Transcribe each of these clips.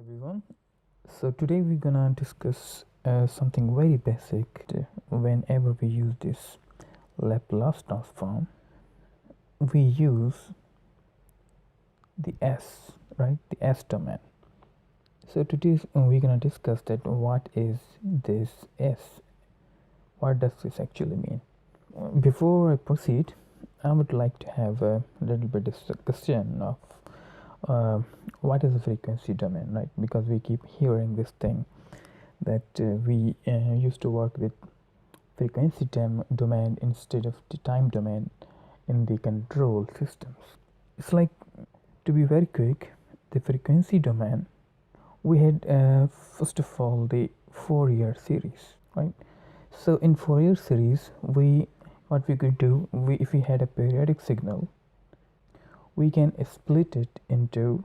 Everyone, so today we're gonna discuss something very basic. Whenever we use this Laplace transform, we use the S, right? The S domain. So today we're gonna discuss that what is this S? What does this actually mean? Before I proceed, I would like to have a little bit discussion of what is a frequency domain, right? Because we keep hearing this thing that we used to work with frequency domain instead of the time domain in the control systems. It's like, to be very quick, the frequency domain, we had first of all the Fourier series, right? So in Fourier series, what we could do, if we had a periodic signal, we can split it into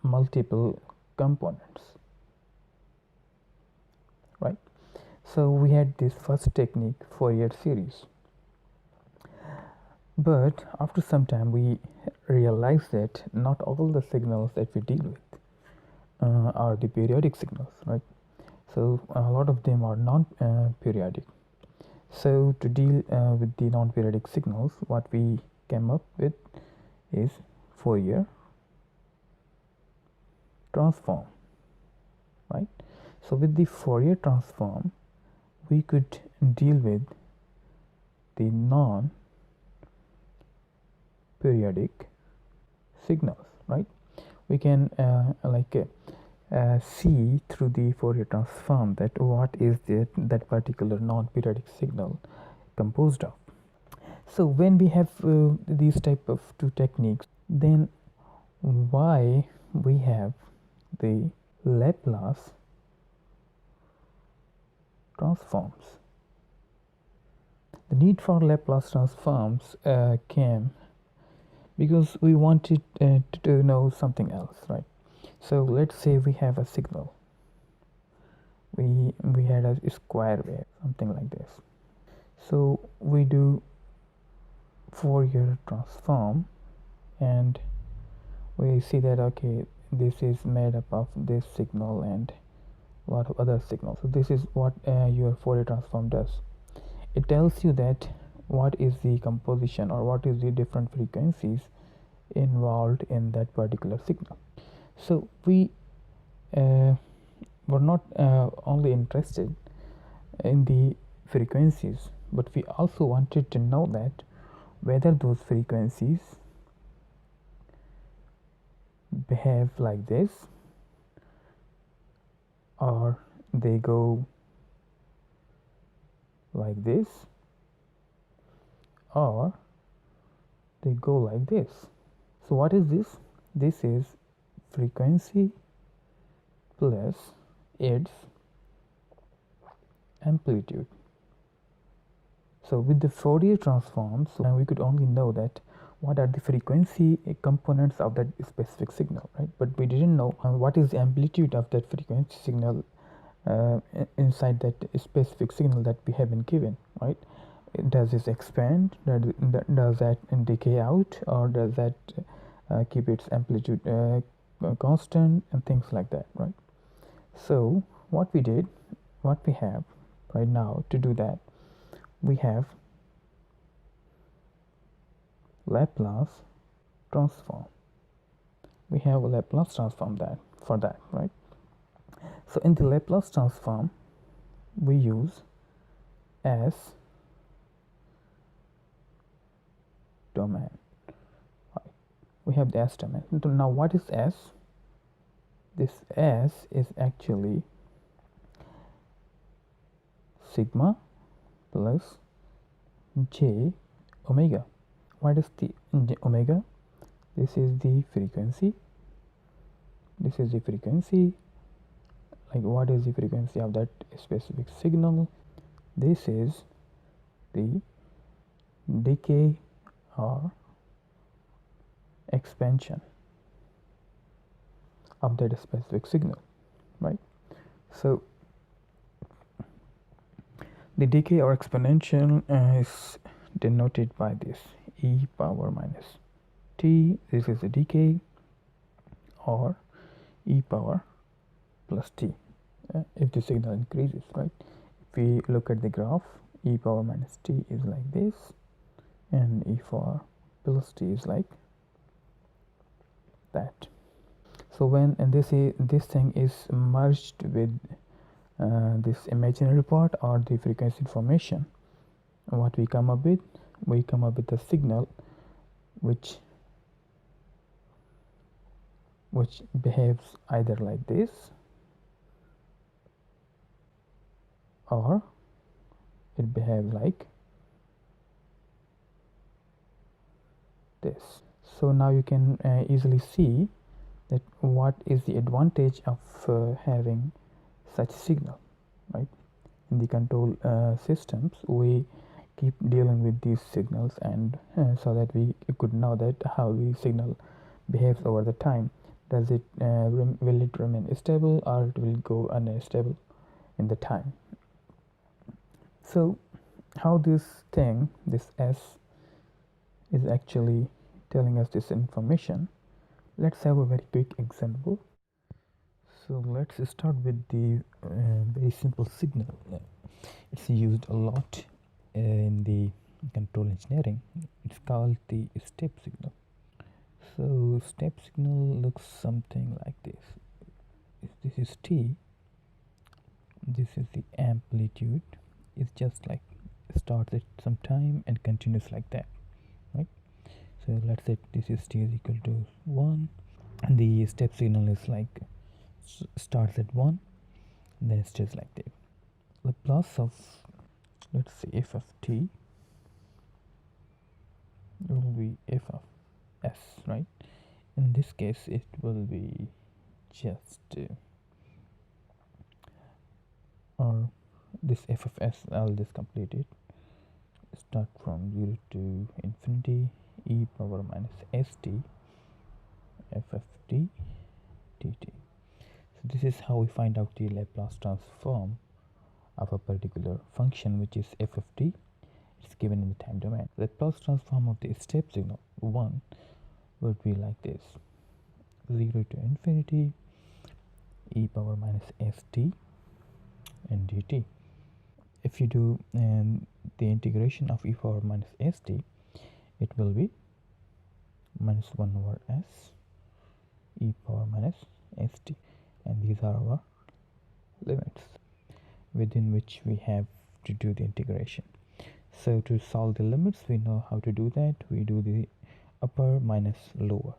multiple components, right? So we had this first technique, Fourier series, but after some time we realized that not all the signals that we deal with are the periodic signals, right? So a lot of them are non-periodic. So to deal with the non-periodic signals, what we came up with is Fourier transform, right? So with the Fourier transform, we could deal with the non-periodic signals, right? We can see through the Fourier transform that what is that particular non-periodic signal composed of. So when we have these type of two techniques, then why we have the Laplace transforms? The need for Laplace transforms came because we wanted to know something else, right? So let's say we have a signal. We had a square wave, something like this. So we do Fourier transform, and we see that okay, this is made up of this signal and a lot of other signals. So this is what your Fourier transform does. It tells you that what is the composition or what is the different frequencies involved in that particular signal. So we were not only interested in the frequencies, but we also wanted to know that whether those frequencies behave like this or they go like this or they go like this. So what is this? This is frequency plus its amplitude. So with the Fourier transforms, we could only know that what are the frequency components of that specific signal, right? But we didn't know what is the amplitude of that frequency signal inside that specific signal that we have been given, right? Does this expand? Does that decay out, or does that keep its amplitude constant, and things like that, right? So what we have right now to do that, we have Laplace transform. We have a Laplace transform for that, right? So in the Laplace transform, we use S domain. Right. We have the S domain. Now what is S? This S is actually sigma plus j omega. What is the omega? This is the frequency. This is the frequency. Like, what is the frequency of that specific signal? This is the decay or expansion of that specific signal, right? So the decay or exponential is denoted by this e power minus t. This is the decay, or e power plus t if the signal increases, right? If we look at the graph, e power minus t is like this, and e power plus t is like that. So when this thing is merged with this imaginary part or the frequency information, what we come up with? We come up with a signal which behaves either like this or it behaves like this. So now you can easily see that what is the advantage of having such signal, right? In the control systems, we keep dealing with these signals, and so that we could know that how the signal behaves over the time. Does it will it remain stable or it will go unstable in the time? So how this S is actually telling us this information, let's have a very quick example. So let's start with the very simple signal. It's used a lot in the control engineering. It's called the step signal. So step signal looks something like this. If this is t, this is the amplitude. It's just like starts at some time and continues like that, right? So let's say this is t is equal to 1, and the step signal is like starts at 1, then it stays like that. Laplace of, let's say, f of t will be f of s, right? In this case it will be just or this f of s, I'll just complete it. Start from 0 to infinity, e power minus st f of t dt. So this is how we find out the Laplace transform of a particular function, which is f of t. It's given in the time domain. The Laplace transform of the step signal 1 would be like this: 0 to infinity, e power minus st and dt. If you do the integration of e power minus st, it will be minus 1 over s e power minus st, and these are our limits within which we have to do the integration. So to solve the limits, we know how to do that. We do the upper minus lower,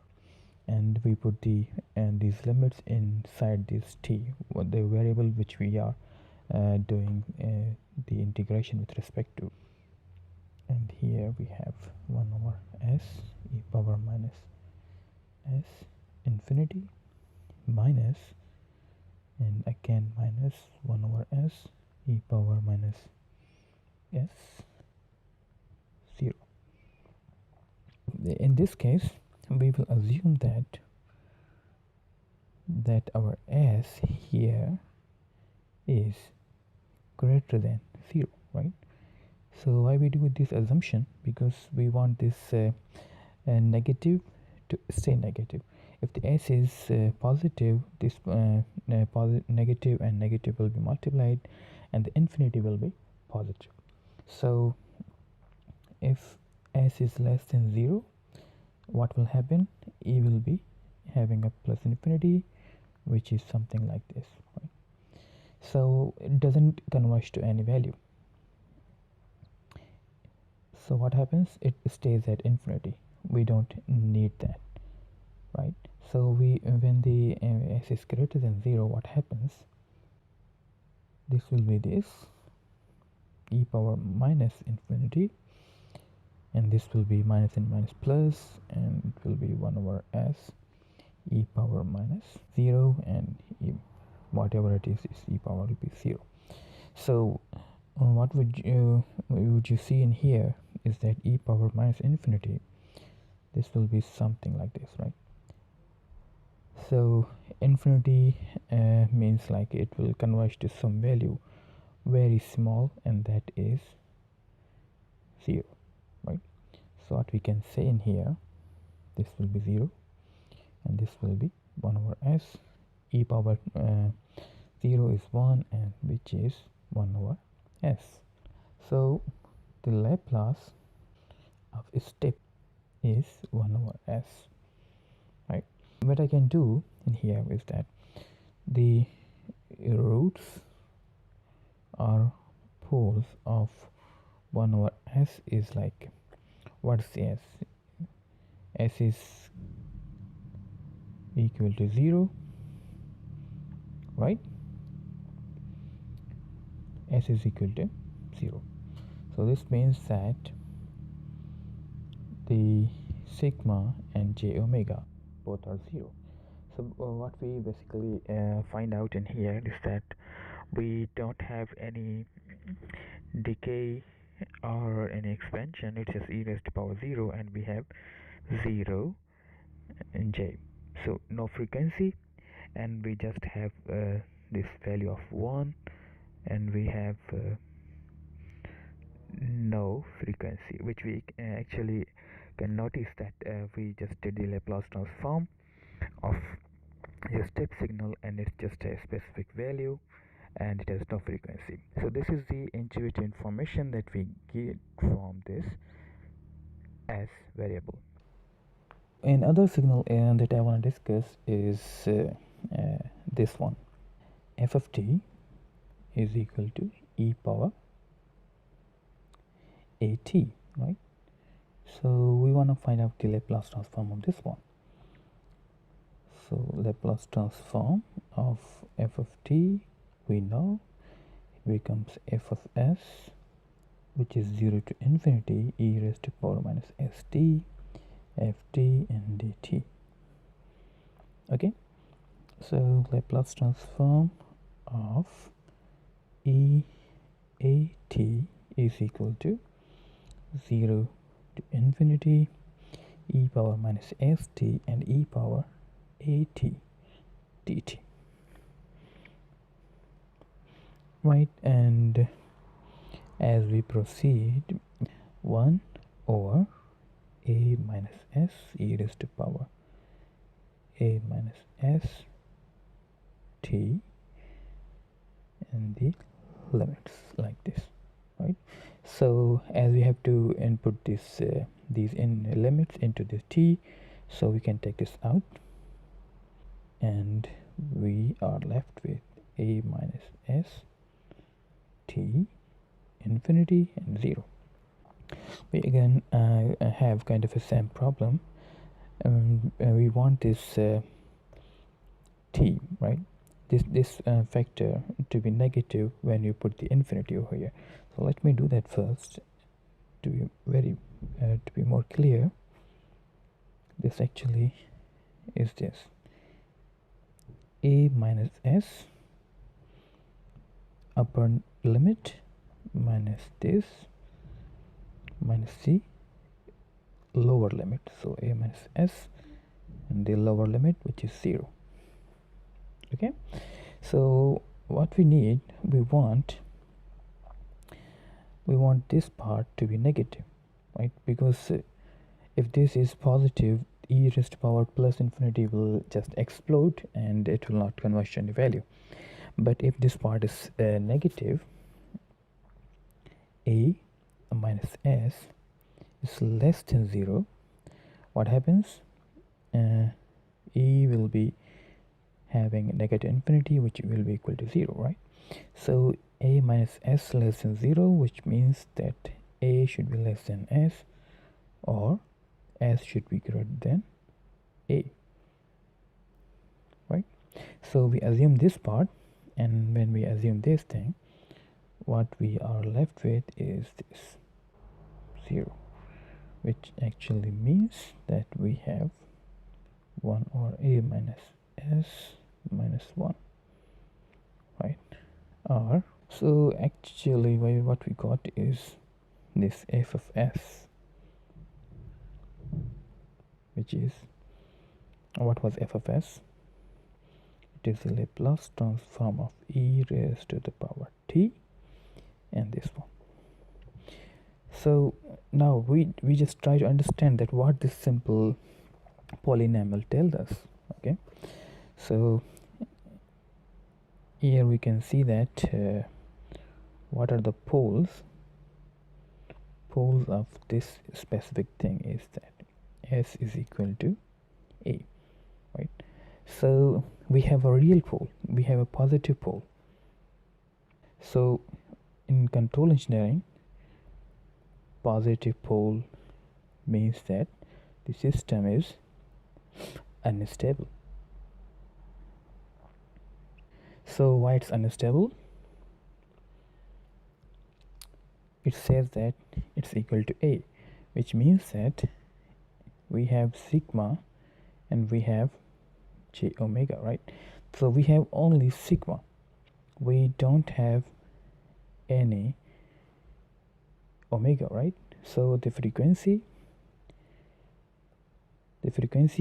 and we put these limits inside this t, the variable which we are doing the integration with respect to. And here we have 1 over s e power minus s infinity minus, and again minus 1 over s e power minus s 0. In this case, we will assume that our s here is greater than 0, right? So why we do this assumption? Because we want this negative to stay negative. If the s is positive, this negative and negative will be multiplied, and the infinity will be positive. So if s is less than 0, what will happen? E will be having a plus infinity, which is something like this, right? So it doesn't converge to any value. So what happens? It stays at infinity. We don't need that, right? So when the s is greater than 0, what happens? This will be this e power minus infinity, and this will be minus and minus plus, and it will be 1 over s e power minus 0, and whatever it is e power will be 0. So what would you see in here is that e power minus infinity, this will be something like this, right? So infinity means like it will converge to some value very small, and that is 0, right? So what we can say in here, this will be 0, and this will be 1 over s e power 0 is 1, and which is 1 over s. So the Laplace of a step is 1 over s, right? What I can do in here is that the roots or poles of 1 over s is like, what's the s? S is equal to 0, right? S is equal to 0. So this means that the sigma and j omega both are 0. So what we basically find out in here is that we don't have any decay or any expansion. It's just e raised to power 0, and we have 0 and j. So no frequency, and we just have this value of 1, and we have no frequency, which we actually can notice that we just did the Laplace transform of a step signal, and it's just a specific value and it has no frequency. So this is the intuitive information that we get from this as variable. Another signal that I want to discuss is this one. F of t is equal to e power at, right? So we want to find out the Laplace transform of this one. So Laplace transform of f of t, we know it becomes f of s, which is 0 to infinity e raised to power minus st, ft, and dt. Okay, so Laplace transform of e at is equal to 0 to infinity e power minus st and e power at dt, right? And as we proceed, 1 over a minus s e raised to power a minus s t, and the limits like this, right? So as we have to input this these limits into this t, so we can take this out, and we are left with a minus s t infinity and 0. We again have kind of a same problem. We want this t, right, this factor to be negative when you put the infinity over here. So let me do that first to be very to be more clear. This actually is this a minus s upper limit minus this minus c lower limit, so a minus s and the lower limit, which is 0. Okay, so what we need, we want this part to be negative, right? Because if this is positive, e raised to power plus infinity will just explode and it will not convert any value. But if this part is negative, a minus s is less than 0, what happens? E will be having negative infinity, which will be equal to 0, right? So a minus s less than 0, which means that a should be less than s, or s should be greater than a, right? So we assume this part, and when we assume this thing, what we are left with is this 0, which actually means that we have 1 over a minus s minus 1, right? Or so actually what we got is this f of s, which is, what was f of s? It is the Laplace transform of e raised to the power t, and this one. So now we just try to understand that what this simple polynomial tells us. Okay, so here we can see that what are the poles of this specific thing is that S is equal to A, right? So we have a real pole, we have a positive pole. So in control engineering, positive pole means that the system is unstable. So why it's unstable? It says that it's equal to A, which means that we have sigma and we have j omega, right? So we have only sigma, we don't have any omega, right? So the frequency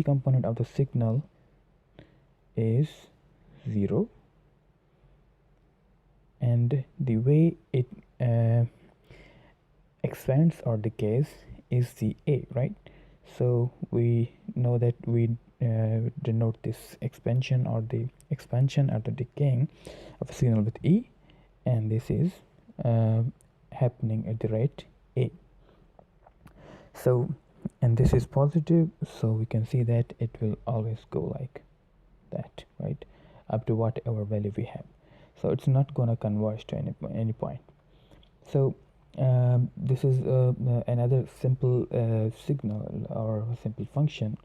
component of the signal is 0, and the way it expands or decays is the A, right? So we know that we denote this expansion or the decaying of a signal with E, and this is happening at the rate A. So, and this is positive, so we can see that it will always go like that, right, up to whatever value we have. So it's not going to converge to any point. So this is another simple signal or a simple function,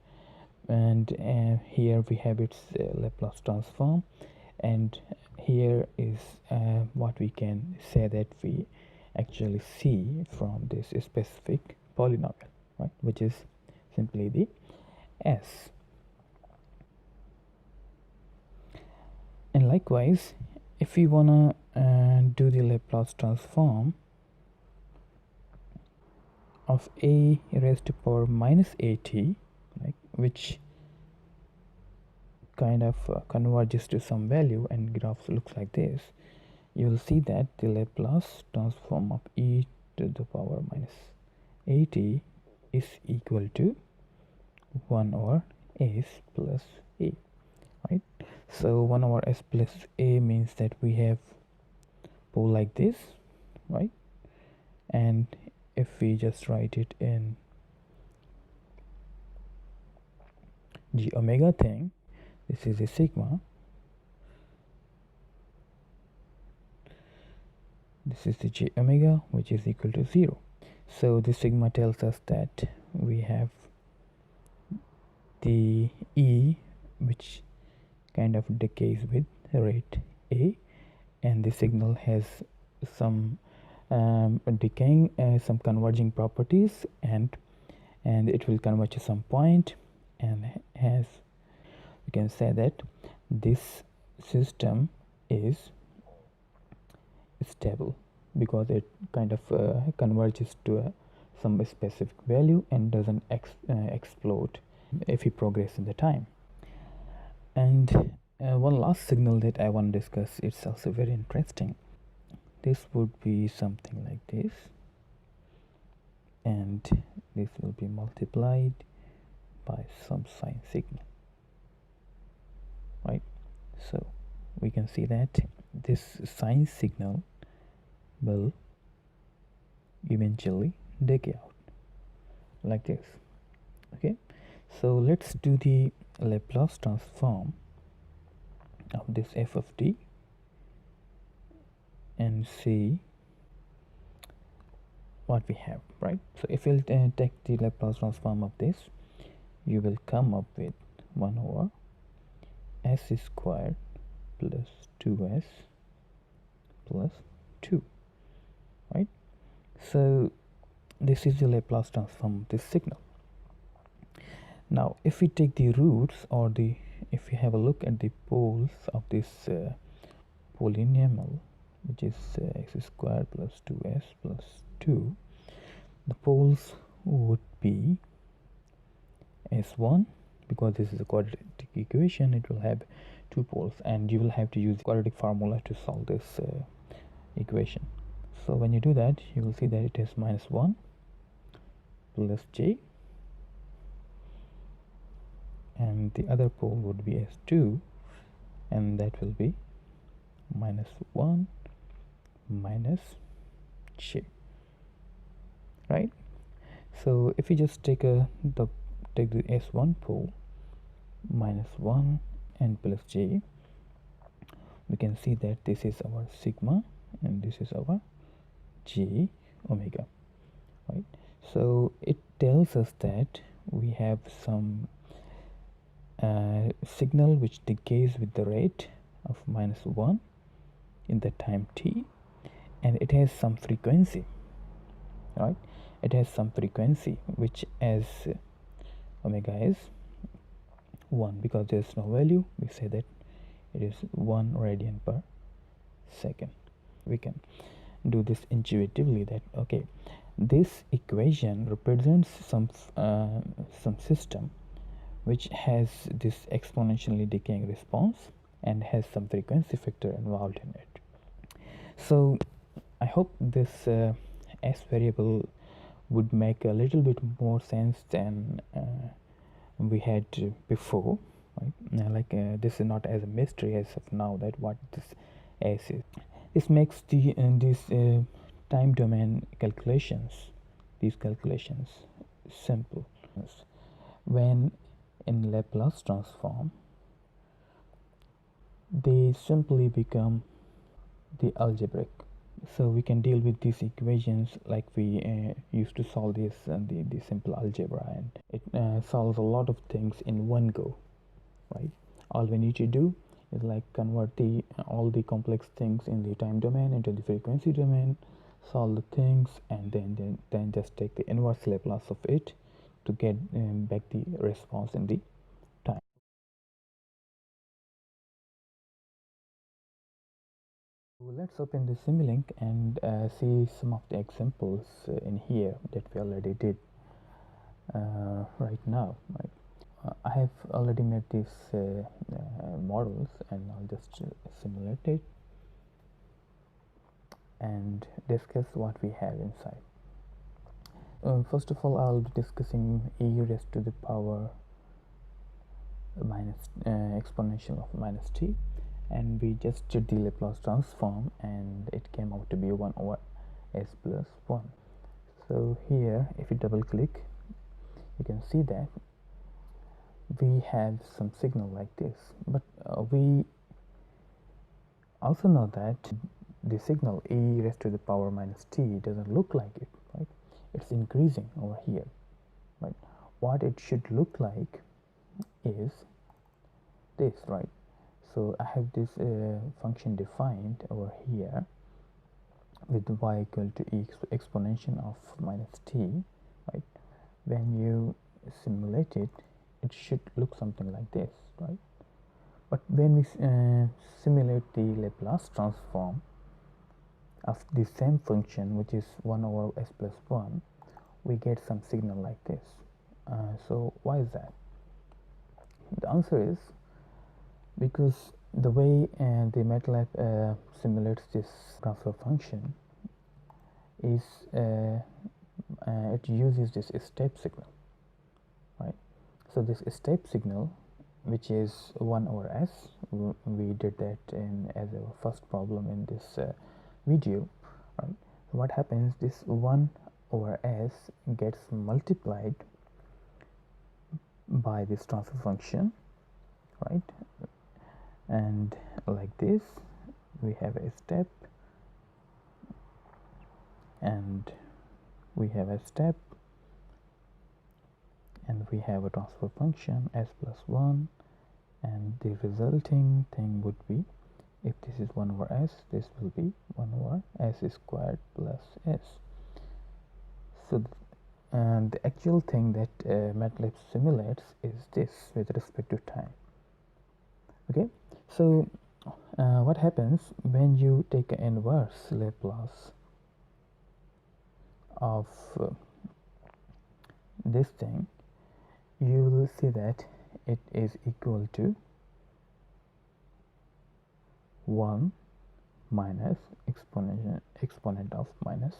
and here we have its Laplace transform, and here is what we can say that we actually see from this specific polynomial, right, which is simply the S. And likewise, if we wanna do the Laplace transform of a raised to power minus at, like, which kind of converges to some value and graph looks like this, you will see that the Laplace transform of e to the power minus at is equal to 1 over s plus a, right? So 1 over s plus a means that we have pole like this, right? And if we just write it in g omega thing, this is a sigma, this is the j omega, which is equal to 0. So this sigma tells us that we have the E, which kind of decays with rate A, and the signal has some decaying, some converging properties, and it will converge to some point, and has, we can say that this system is stable because it kind of converges to some specific value and doesn't explode if we progress in the time. And one last signal that I want to discuss, it's also very interesting. This would be something like this, and this will be multiplied by some sine signal, right? So we can see that this sine signal will eventually decay out like this. Okay, so let's do the Laplace transform of this f of t and see what we have, right? So if we'll take the Laplace transform of this, you will come up with 1 over s squared plus 2s plus 2, right? So this is the Laplace transform of this signal. Now if we take the roots, or if we have a look at the poles of this polynomial, which is x squared plus 2s plus 2, the poles would be s1, because this is a quadratic equation, it will have 2 poles, and you will have to use the quadratic formula to solve this equation. So when you do that, you will see that it is minus 1 plus j, and the other pole would be s2, and that will be minus 1 minus j, right? So if we just take the s1 pole, minus 1 and plus j, we can see that this is our sigma and this is our j omega, right? So it tells us that we have some signal which decays with the rate of minus 1 in the time t, and it has some frequency, right? It has some frequency which as omega is 1, because there's no value, we say that it is 1 radian per second. We can do this intuitively, that okay, this equation represents some system which has this exponentially decaying response and has some frequency factor involved in it. So I hope this s variable would make a little bit more sense than we had before, right? This is not as a mystery as of now, that what this s is. This makes these time domain calculations, simple. When in Laplace transform, they simply become the algebraic. So we can deal with these equations like we used to solve this the simple algebra, and it solves a lot of things in one go, right? All we need to do is like convert all the complex things in the time domain into the frequency domain, solve the things, and then just take the inverse Laplace of it to get back the response in the time. So let's open the Simulink and see some of the examples in here that we already did right now, right? I have already made these models, and I'll just simulate it and discuss what we have inside. First of all, I'll be discussing e raised to the power minus exponential of minus t, and we just did the Laplace transform, and it came out to be 1 over s plus 1. So here, if you double click, you can see that we have some signal like this, but we also know that the signal e raised to the power minus t doesn't look like it, right? It's increasing over here, right? What it should look like is this, right? So I have this function defined over here with y equal to e exponential of minus t, right? When you simulate it, it should look something like this, right? But when we simulate the Laplace transform of the same function, which is 1 over s plus 1, we get some signal like this. So why is that? The answer is because the way the Matlab simulates this transfer function is it uses this step signal, right? So this step signal, which is 1 over s, we did that as our first problem in this video, right? So what happens, this 1 over s gets multiplied by this transfer function, right? And like this, we have a step, and we have a step, and we have a transfer function s plus 1, and the resulting thing would be, if this is 1 over s, this will be 1 over s squared plus s. So and the actual thing that Matlab simulates is this with respect to time. Okay, so what happens when you take an inverse Laplace of this thing, you will see that it is equal to 1 minus exponent of minus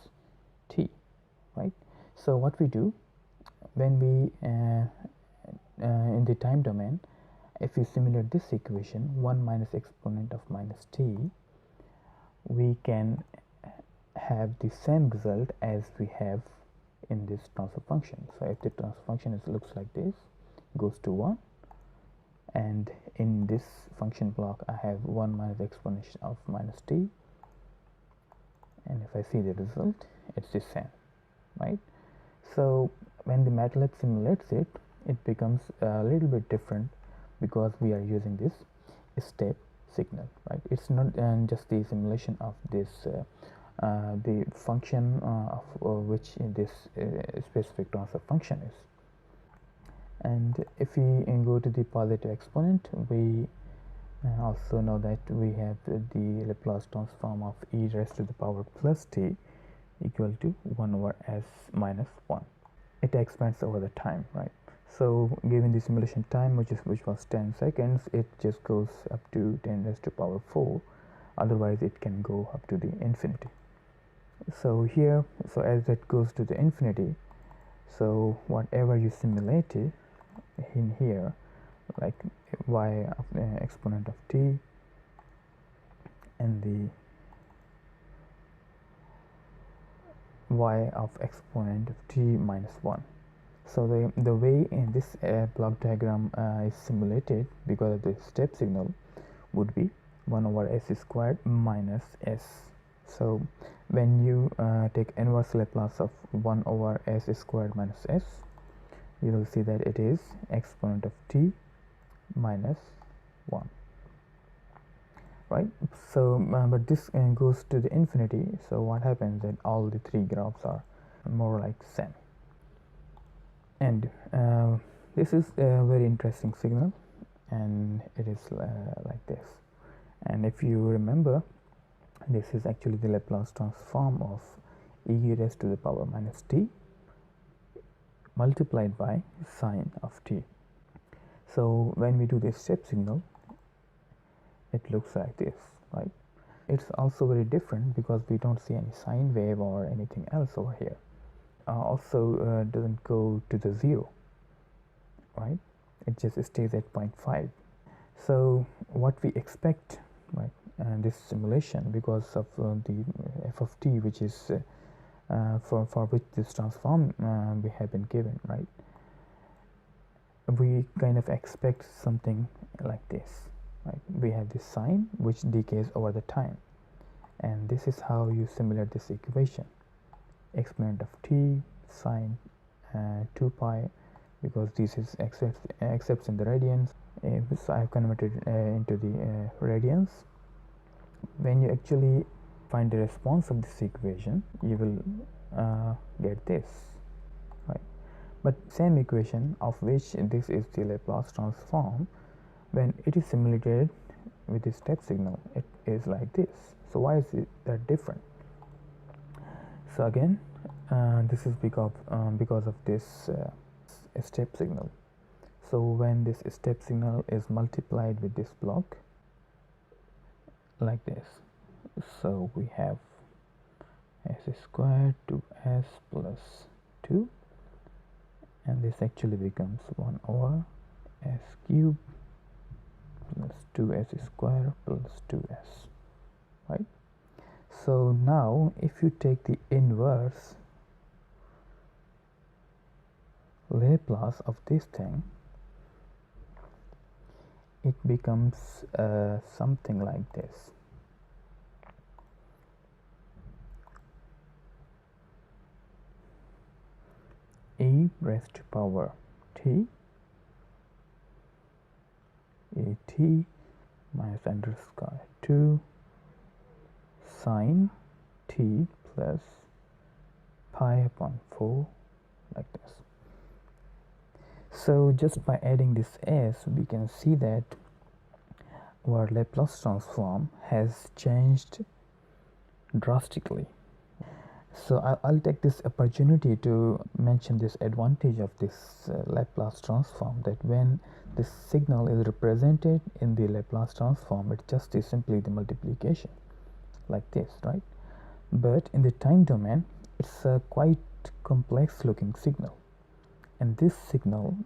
t, right? So what we do when we in the time domain, if we simulate this equation, 1 minus exponent of minus t, we can have the same result as we have in this transfer function. So if the transfer function looks like this, goes to 1, and in this function block I have 1 minus exponential of minus t, and if I see the result, it's the same, right? So when the MATLAB simulates it, it becomes a little bit different because we are using this step signal, right? It's not just the simulation of this the function of which this specific transfer function is. And if we go to the positive exponent, we also know that we have the Laplace transform of e raised to the power plus t equal to 1 over s minus 1. It expands over the time, right? So given the simulation time, which was 10 seconds, it just goes up to 10 raised to power 4. Otherwise it can go up to the infinity. So here, so as that goes to the infinity, so whatever you simulated in here, like y of exponent of t and the y of exponent of t minus 1. So the way in this block diagram is simulated because of the step signal would be 1 over s squared minus s. So when you take inverse Laplace of 1 over s squared minus s, you will see that it is exponent of t minus 1, right? So but this goes to the infinity, so what happens that all the three graphs are more like same. And this is a very interesting signal, and it is like this. And if you remember, this is actually the Laplace transform of e raised to the power minus t multiplied by sine of t. So when we do this step signal, it looks like this, right? It's also very different because we don't see any sine wave or anything else over here. Also doesn't go to the 0, right? It just stays at 0.5. So what we expect, right, this simulation, because of the f of t, which is for which this transform we have been given, right, we kind of expect something like this, right? We have this sine which decays over the time, and this is how you simulate this equation: exponent of t sine 2 pi, because this is accepts in the radians. So I have converted into the radians. When you actually find the response of this equation, you will get this, right? But same equation of which this is the Laplace transform, when it is simulated with the step signal, it is like this. So why is it that different? So again, this is because of this step signal. So when this step signal is multiplied with this block like this, so we have s squared to s plus 2, and this actually becomes 1 over s cubed plus 2s squared plus 2s, right? So now if you take the inverse Laplace of this thing, it becomes something like this. E raised to power t at minus underscore 2 sine t plus pi upon 4, like this. So just by adding this s, we can see that our Laplace transform has changed drastically. So I'll take this opportunity to mention this advantage of this Laplace transform, that when this signal is represented in the Laplace transform, it just is simply the multiplication like this, right? But in the time domain, it's a quite complex looking signal, and this signal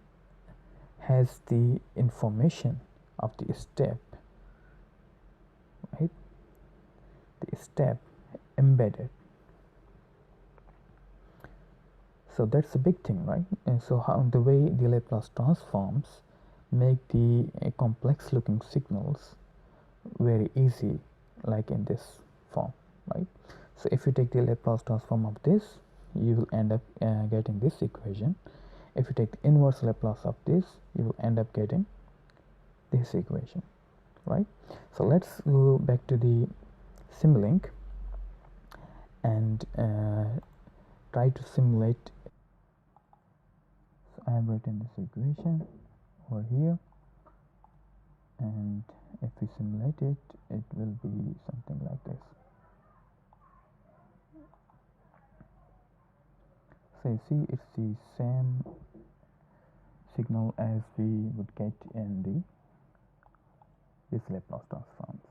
has the information of the step, right? The step embedded. So that's a big thing, right? And so how the way the Laplace transforms make the complex looking signals very easy, like in this form, right? So if you take the Laplace transform of this, you will end up getting this equation. If you take the inverse Laplace of this, you will end up getting this equation, right? So let's go back to the Simulink and try to simulate. So I have written this equation over here, and if we simulate it, it will be something like this. So you see, it's the same signal as we would get in this Laplace transforms.